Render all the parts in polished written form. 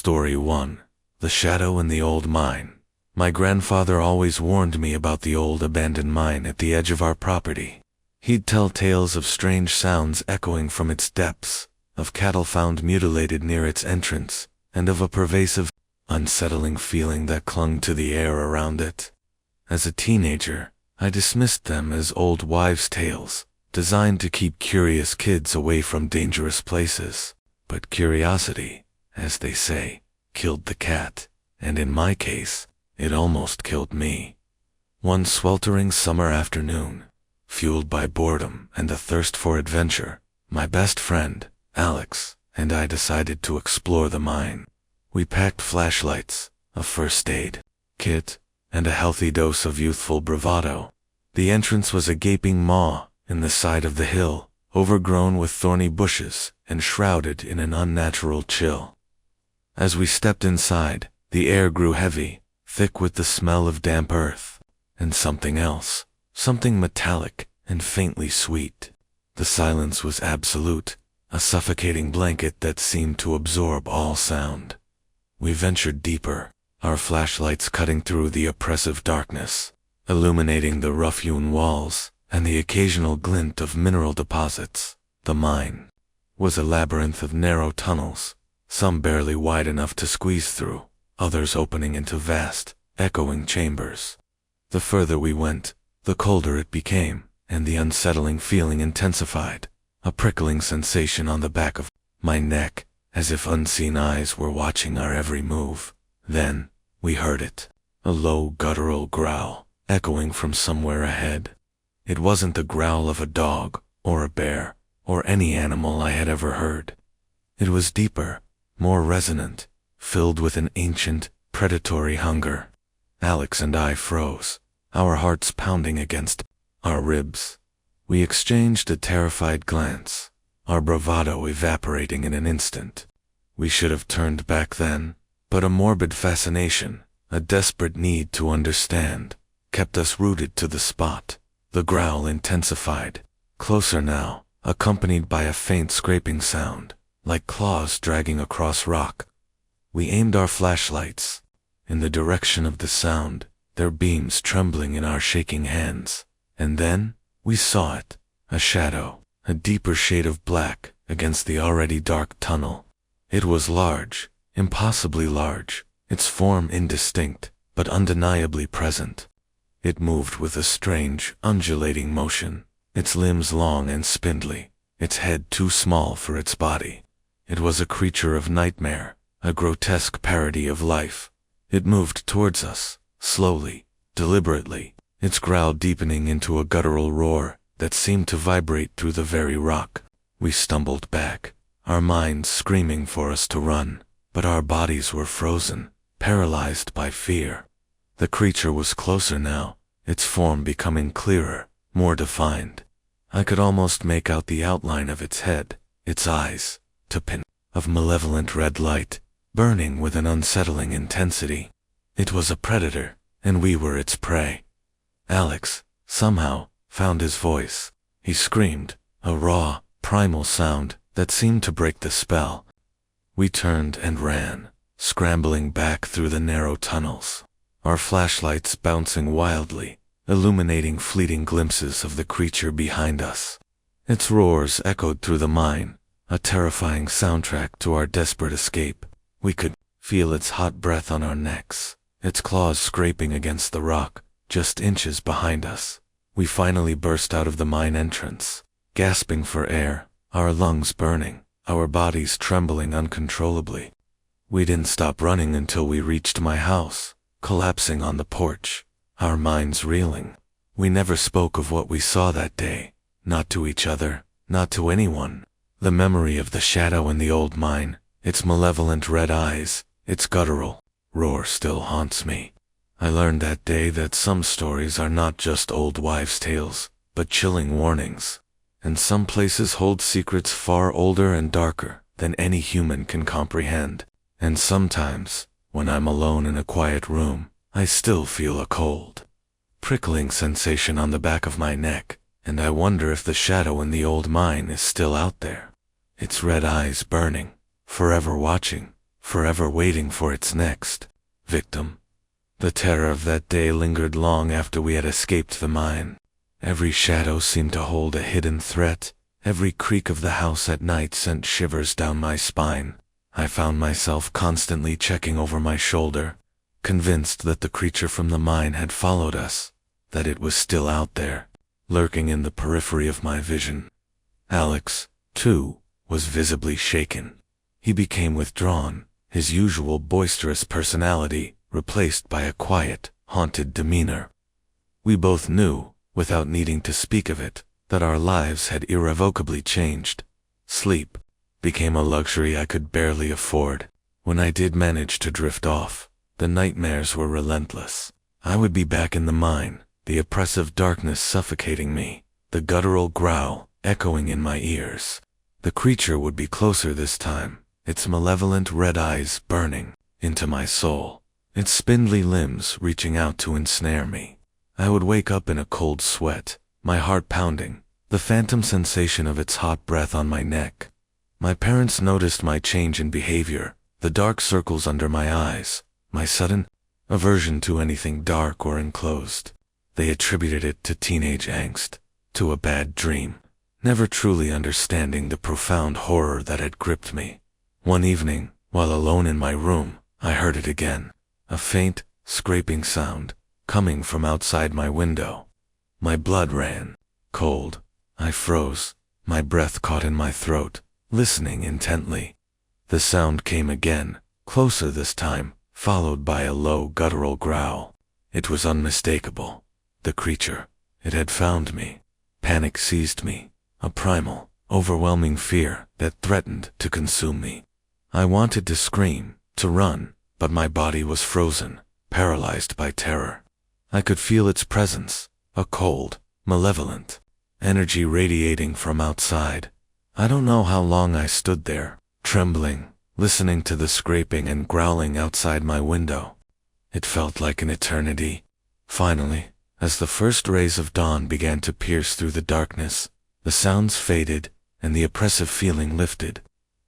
Story 1. The Shadow in the Old Mine. My grandfather always warned me about the old abandoned mine at the edge of our property. He'd tell tales of strange sounds echoing from its depths, of cattle found mutilated near its entrance, and of a pervasive, unsettling feeling that clung to the air around it. As a teenager, I dismissed them as old wives' tales, designed to keep curious kids away from dangerous places. But curiosity, as they say, killed the cat, and in my case, it almost killed me. One sweltering summer afternoon, fueled by boredom and the thirst for adventure, my best friend, Alex, and I decided to explore the mine. We packed flashlights, a first aid kit, and a healthy dose of youthful bravado. The entrance was a gaping maw in the side of the hill, overgrown with thorny bushes and shrouded in an unnatural chill. As we stepped inside, the air grew heavy, thick with the smell of damp earth, and something else, something metallic and faintly sweet. The silence was absolute, a suffocating blanket that seemed to absorb all sound. We ventured deeper, our flashlights cutting through the oppressive darkness, illuminating the rough-hewn walls and the occasional glint of mineral deposits. The mine was a labyrinth of narrow tunnels, some barely wide enough to squeeze through, others opening into vast, echoing chambers. The further we went, the colder it became, and the unsettling feeling intensified, a prickling sensation on the back of my neck, as if unseen eyes were watching our every move. Then, we heard it, a low guttural growl, echoing from somewhere ahead. It wasn't the growl of a dog, or a bear, or any animal I had ever heard. It was deeper, more resonant, filled with an ancient, predatory hunger. Alex and I froze, our hearts pounding against our ribs. We exchanged a terrified glance, our bravado evaporating in an instant. We should have turned back then, but a morbid fascination, a desperate need to understand, kept us rooted to the spot. The growl intensified, closer now, accompanied by a faint scraping sound, like claws dragging across rock. We aimed our flashlights in the direction of the sound, their beams trembling in our shaking hands. And then, we saw it, a shadow, a deeper shade of black against the already dark tunnel. It was large, impossibly large, its form indistinct, but undeniably present. It moved with a strange, undulating motion, its limbs long and spindly, its head too small for its body. It was a creature of nightmare, a grotesque parody of life. It moved towards us, slowly, deliberately, its growl deepening into a guttural roar that seemed to vibrate through the very rock. We stumbled back, our minds screaming for us to run, but our bodies were frozen, paralyzed by fear. The creature was closer now, its form becoming clearer, more defined. I could almost make out the outline of its head, its eyes, to pin of malevolent red light, burning with an unsettling intensity. It was a predator, and we were its prey. Alex, somehow, found his voice. He screamed, a raw, primal sound that seemed to break the spell. We turned and ran, scrambling back through the narrow tunnels, our flashlights bouncing wildly, illuminating fleeting glimpses of the creature behind us. Its roars echoed through the mine, a terrifying soundtrack to our desperate escape. We could feel its hot breath on our necks, its claws scraping against the rock, just inches behind us. We finally burst out of the mine entrance, gasping for air, our lungs burning, our bodies trembling uncontrollably. We didn't stop running until we reached my house, collapsing on the porch, our minds reeling. We never spoke of what we saw that day, not to each other, not to anyone. The memory of the shadow in the old mine, its malevolent red eyes, its guttural roar still haunts me. I learned that day that some stories are not just old wives' tales, but chilling warnings. And some places hold secrets far older and darker than any human can comprehend. And sometimes, when I'm alone in a quiet room, I still feel a cold, prickling sensation on the back of my neck, and I wonder if the shadow in the old mine is still out there, its red eyes burning, forever watching, forever waiting for its next victim. The terror of that day lingered long after we had escaped the mine. Every shadow seemed to hold a hidden threat. Every creak of the house at night sent shivers down my spine. I found myself constantly checking over my shoulder, convinced that the creature from the mine had followed us, that it was still out there, lurking in the periphery of my vision. Alex, too, was visibly shaken. He became withdrawn, his usual boisterous personality replaced by a quiet, haunted demeanor. We both knew, without needing to speak of it, that our lives had irrevocably changed. Sleep became a luxury I could barely afford. When I did manage to drift off, the nightmares were relentless. I would be back in the mine, the oppressive darkness suffocating me, the guttural growl echoing in my ears. The creature would be closer this time, its malevolent red eyes burning into my soul, its spindly limbs reaching out to ensnare me. I would wake up in a cold sweat, my heart pounding, the phantom sensation of its hot breath on my neck. My parents noticed my change in behavior, the dark circles under my eyes, my sudden aversion to anything dark or enclosed. They attributed it to teenage angst, to a bad dream, never truly understanding the profound horror that had gripped me. One evening, while alone in my room, I heard it again, a faint, scraping sound, coming from outside my window. My blood ran cold. I froze, my breath caught in my throat, listening intently. The sound came again, closer this time, followed by a low guttural growl. It was unmistakable. The creature. It had found me. Panic seized me, a primal, overwhelming fear that threatened to consume me. I wanted to scream, to run, but my body was frozen, paralyzed by terror. I could feel its presence, a cold, malevolent energy radiating from outside. I don't know how long I stood there, trembling, listening to the scraping and growling outside my window. It felt like an eternity. Finally, as the first rays of dawn began to pierce through the darkness, the sounds faded and the oppressive feeling lifted.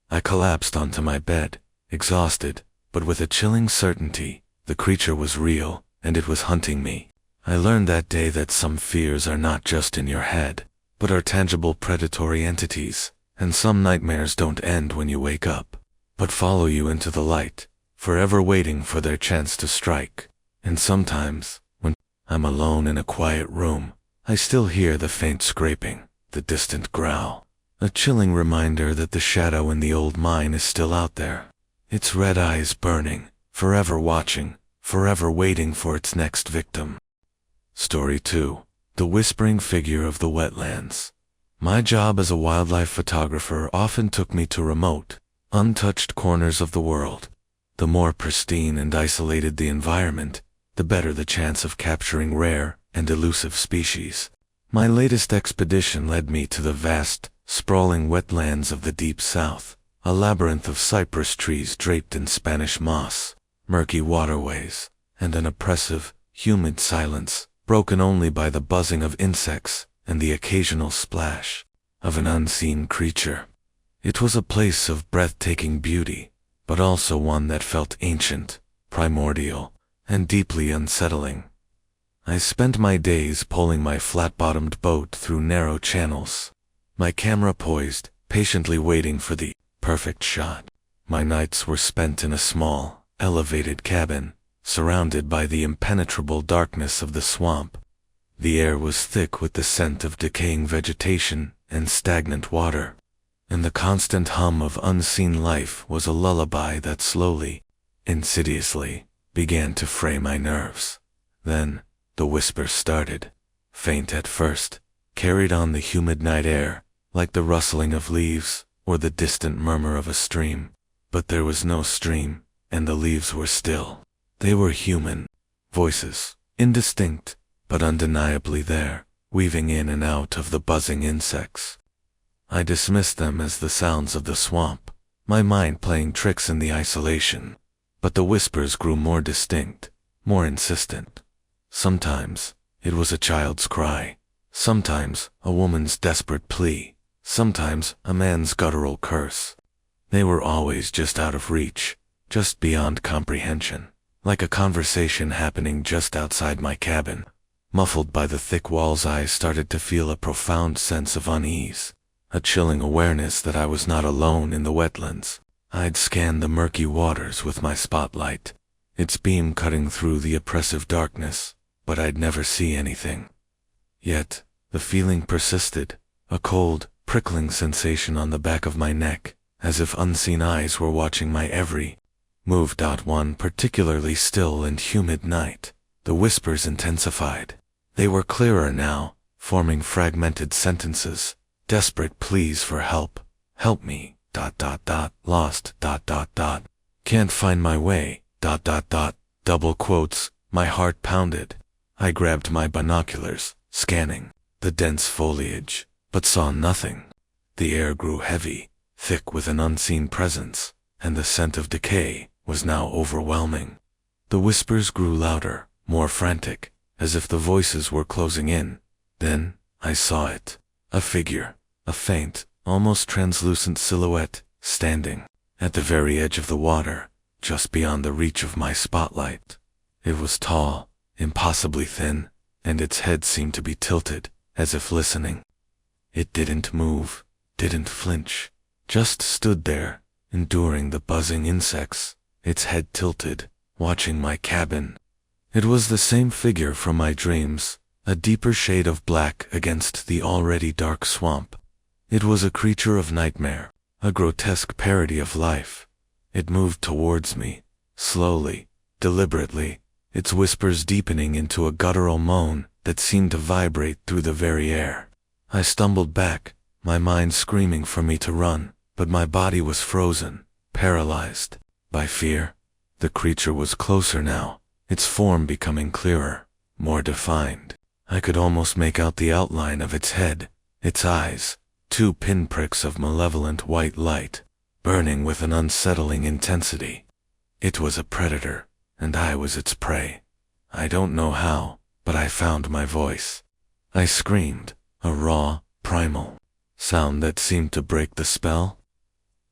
I collapsed onto my bed, exhausted, but with a chilling certainty. The creature was real, and it was hunting me. I learned that day that some fears are not just in your head, but are tangible predatory entities, and some nightmares don't end when you wake up, but follow you into the light, forever waiting for their chance to strike. And sometimes, when I'm alone in a quiet room, I still hear the faint scraping, the distant growl, a chilling reminder that the shadow in the old mine is still out there, its red eyes burning, forever watching, forever waiting for its next victim. Story 2. The Whispering Figure of the Wetlands. My job as a wildlife photographer often took me to remote, untouched corners of the world. The more pristine and isolated the environment, the better the chance of capturing rare and elusive species. My latest expedition led me to the vast, sprawling wetlands of the Deep South, a labyrinth of cypress trees draped in Spanish moss, murky waterways, and an oppressive, humid silence, broken only by the buzzing of insects and the occasional splash of an unseen creature. It was a place of breathtaking beauty, but also one that felt ancient, primordial, and deeply unsettling. I spent my days poling my flat-bottomed boat through narrow channels, my camera poised, patiently waiting for the perfect shot. My nights were spent in a small, elevated cabin, surrounded by the impenetrable darkness of the swamp. The air was thick with the scent of decaying vegetation and stagnant water, and the constant hum of unseen life was a lullaby that slowly, insidiously, began to fray my nerves. Then, the whispers started, faint at first, carried on the humid night air, like the rustling of leaves or the distant murmur of a stream. But there was no stream, and the leaves were still. They were human voices, indistinct, but undeniably there, weaving in and out of the buzzing insects. I dismissed them as the sounds of the swamp, my mind playing tricks in the isolation. But the whispers grew more distinct, more insistent. Sometimes, it was a child's cry. Sometimes, a woman's desperate plea. Sometimes, a man's guttural curse. They were always just out of reach, just beyond comprehension, like a conversation happening just outside my cabin. Muffled by the thick walls, I started to feel a profound sense of unease, a chilling awareness that I was not alone in the wetlands. I'd scanned the murky waters with my spotlight, its beam cutting through the oppressive darkness, but I'd never see anything. Yet, the feeling persisted, a cold, prickling sensation on the back of my neck, as if unseen eyes were watching my every move. One particularly still and humid night, the whispers intensified. They were clearer now, forming fragmented sentences, desperate pleas for help. Help me, lost, can't find my way, double quotes. My heart pounded. I grabbed my binoculars, scanning the dense foliage, but saw nothing. The air grew heavy, thick with an unseen presence, and the scent of decay was now overwhelming. The whispers grew louder, more frantic, as if the voices were closing in. Then, I saw it. A figure, a faint, almost translucent silhouette, standing at the very edge of the water, just beyond the reach of my spotlight. It was tall, impossibly thin, and its head seemed to be tilted, as if listening. It didn't move, didn't flinch, just stood there, enduring the buzzing insects, its head tilted, watching my cabin. It was the same figure from my dreams, a deeper shade of black against the already dark swamp. It was a creature of nightmare, a grotesque parody of life. It moved towards me, slowly, deliberately, its whispers deepening into a guttural moan that seemed to vibrate through the very air. I stumbled back, my mind screaming for me to run, but my body was frozen, paralyzed by fear. The creature was closer now, its form becoming clearer, more defined. I could almost make out the outline of its head, its eyes, two pinpricks of malevolent white light, burning with an unsettling intensity. It was a predator, and I was its prey. I don't know how, but I found my voice. I screamed, a raw, primal sound that seemed to break the spell.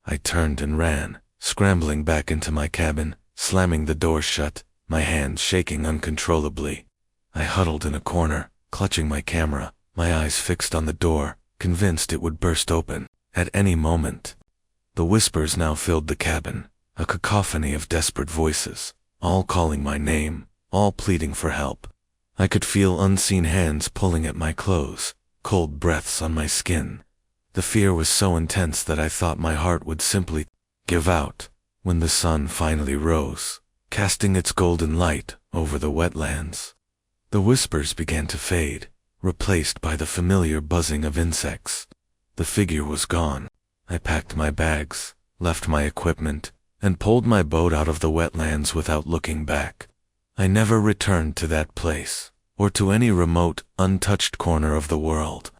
I turned and ran, scrambling back into my cabin, slamming the door shut, my hands shaking uncontrollably. I huddled in a corner, clutching my camera, my eyes fixed on the door, convinced it would burst open at any moment. The whispers now filled the cabin, a cacophony of desperate voices, all calling my name, all pleading for help. I could feel unseen hands pulling at my clothes, cold breaths on my skin. The fear was so intense that I thought my heart would simply give out. When the sun finally rose, casting its golden light over the wetlands, the whispers began to fade, replaced by the familiar buzzing of insects. The figure was gone. I packed my bags, left my equipment, and pulled my boat out of the wetlands without looking back. I never returned to that place, or to any remote, untouched corner of the world.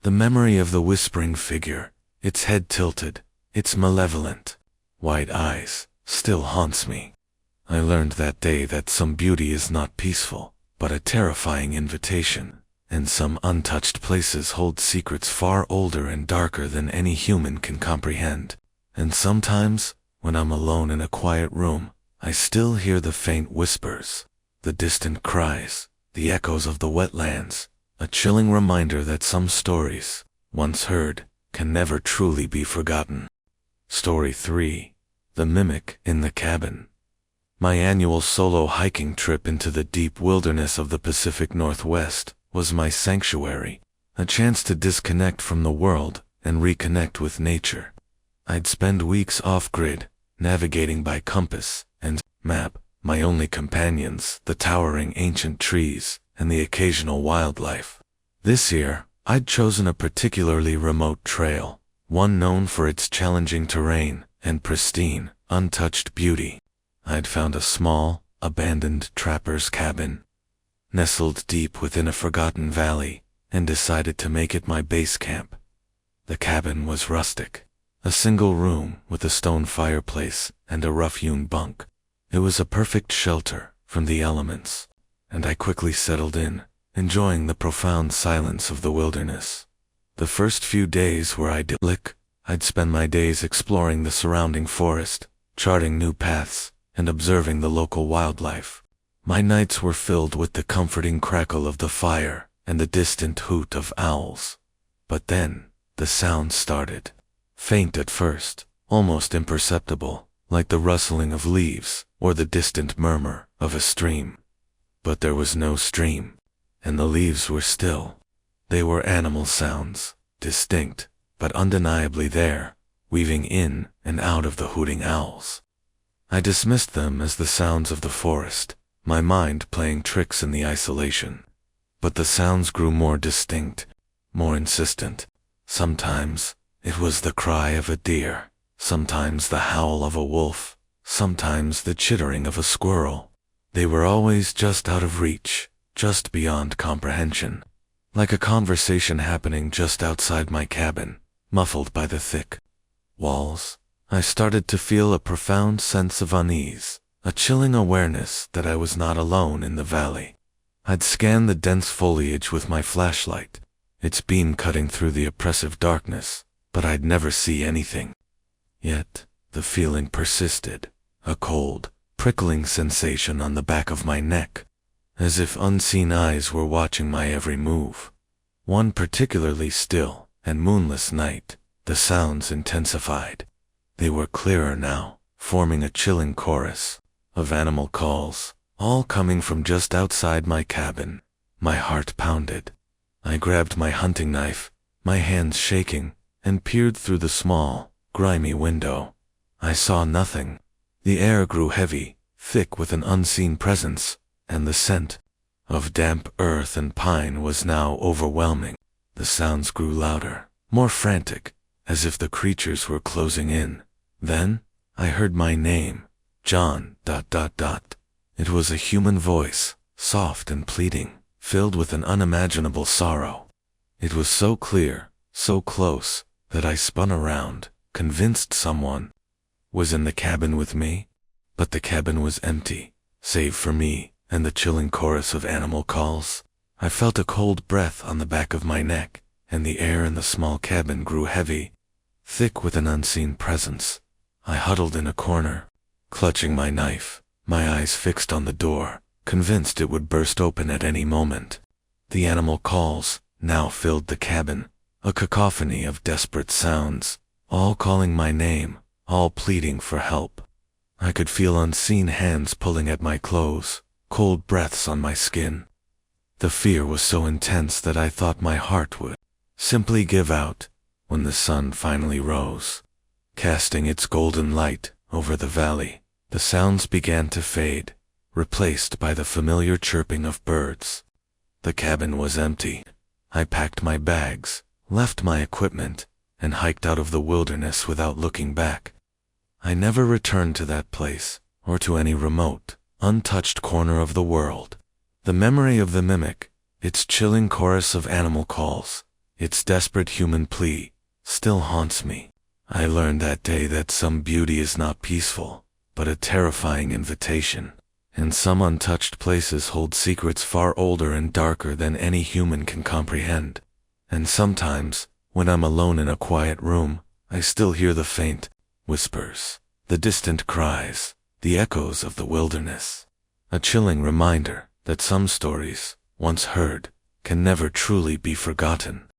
The memory of the whispering figure, its head tilted, its malevolent white eyes, still haunts me. I learned that day that some beauty is not peaceful, but a terrifying invitation, and some untouched places hold secrets far older and darker than any human can comprehend. And sometimes, when I'm alone in a quiet room, I still hear the faint whispers, the distant cries, the echoes of the wetlands, a chilling reminder that some stories, once heard, can never truly be forgotten. Story 3. The Mimic in the Cabin. My annual solo hiking trip into the deep wilderness of the Pacific Northwest was my sanctuary, a chance to disconnect from the world and reconnect with nature. I'd spend weeks off-grid, navigating by compass and map, my only companions, the towering ancient trees and the occasional wildlife. This year, I'd chosen a particularly remote trail, one known for its challenging terrain and pristine, untouched beauty. I'd found a small, abandoned trapper's cabin, nestled deep within a forgotten valley, and decided to make it my base camp. The cabin was rustic, a single room with a stone fireplace and a rough-hewn bunk. It was a perfect shelter from the elements, and I quickly settled in, enjoying the profound silence of the wilderness. The first few days were idyllic. I'd spend my days exploring the surrounding forest, charting new paths, and observing the local wildlife. My nights were filled with the comforting crackle of the fire and the distant hoot of owls. But then, the sound started. Faint at first, almost imperceptible, like the rustling of leaves or the distant murmur of a stream. But there was no stream, and the leaves were still. They were animal sounds, distinct, but undeniably there, weaving in and out of the hooting owls. I dismissed them as the sounds of the forest, my mind playing tricks in the isolation. But the sounds grew more distinct, more insistent. Sometimes it was the cry of a deer, sometimes the howl of a wolf, sometimes the chittering of a squirrel. They were always just out of reach, just beyond comprehension. Like a conversation happening just outside my cabin, muffled by the thick walls. I started to feel a profound sense of unease, a chilling awareness that I was not alone in the valley. I'd scan the dense foliage with my flashlight, its beam cutting through the oppressive darkness, but I'd never see anything. Yet, the feeling persisted, a cold, prickling sensation on the back of my neck, as if unseen eyes were watching my every move. One particularly still and moonless night, the sounds intensified. They were clearer now, forming a chilling chorus of animal calls, all coming from just outside my cabin. My heart pounded. I grabbed my hunting knife, my hands shaking, and peered through the small, grimy window. I saw nothing. The air grew heavy, thick with an unseen presence, and the scent of damp earth and pine was now overwhelming. The sounds grew louder, more frantic, as if the creatures were closing in. Then, I heard my name, John. It was a human voice, soft and pleading, filled with an unimaginable sorrow. It was so clear, so close, that I spun around, convinced someone was in the cabin with me. But the cabin was empty, save for me and the chilling chorus of animal calls. I felt a cold breath on the back of my neck, and the air in the small cabin grew heavy, thick with an unseen presence. I huddled in a corner, clutching my knife, my eyes fixed on the door, convinced it would burst open at any moment. The animal calls now filled the cabin, a cacophony of desperate sounds, all calling my name, all pleading for help. I could feel unseen hands pulling at my clothes, cold breaths on my skin. The fear was so intense that I thought my heart would simply give out when the sun finally rose. Casting its golden light over the valley, the sounds began to fade, replaced by the familiar chirping of birds. The cabin was empty. I packed my bags, left my equipment, and hiked out of the wilderness without looking back. I never returned to that place, or to any remote, untouched corner of the world. The memory of the mimic, its chilling chorus of animal calls, its desperate human plea, still haunts me. I learned that day that some beauty is not peaceful, but a terrifying invitation, and some untouched places hold secrets far older and darker than any human can comprehend. And sometimes, when I'm alone in a quiet room, I still hear the faint whispers, the distant cries, the echoes of the wilderness. A chilling reminder that some stories, once heard, can never truly be forgotten.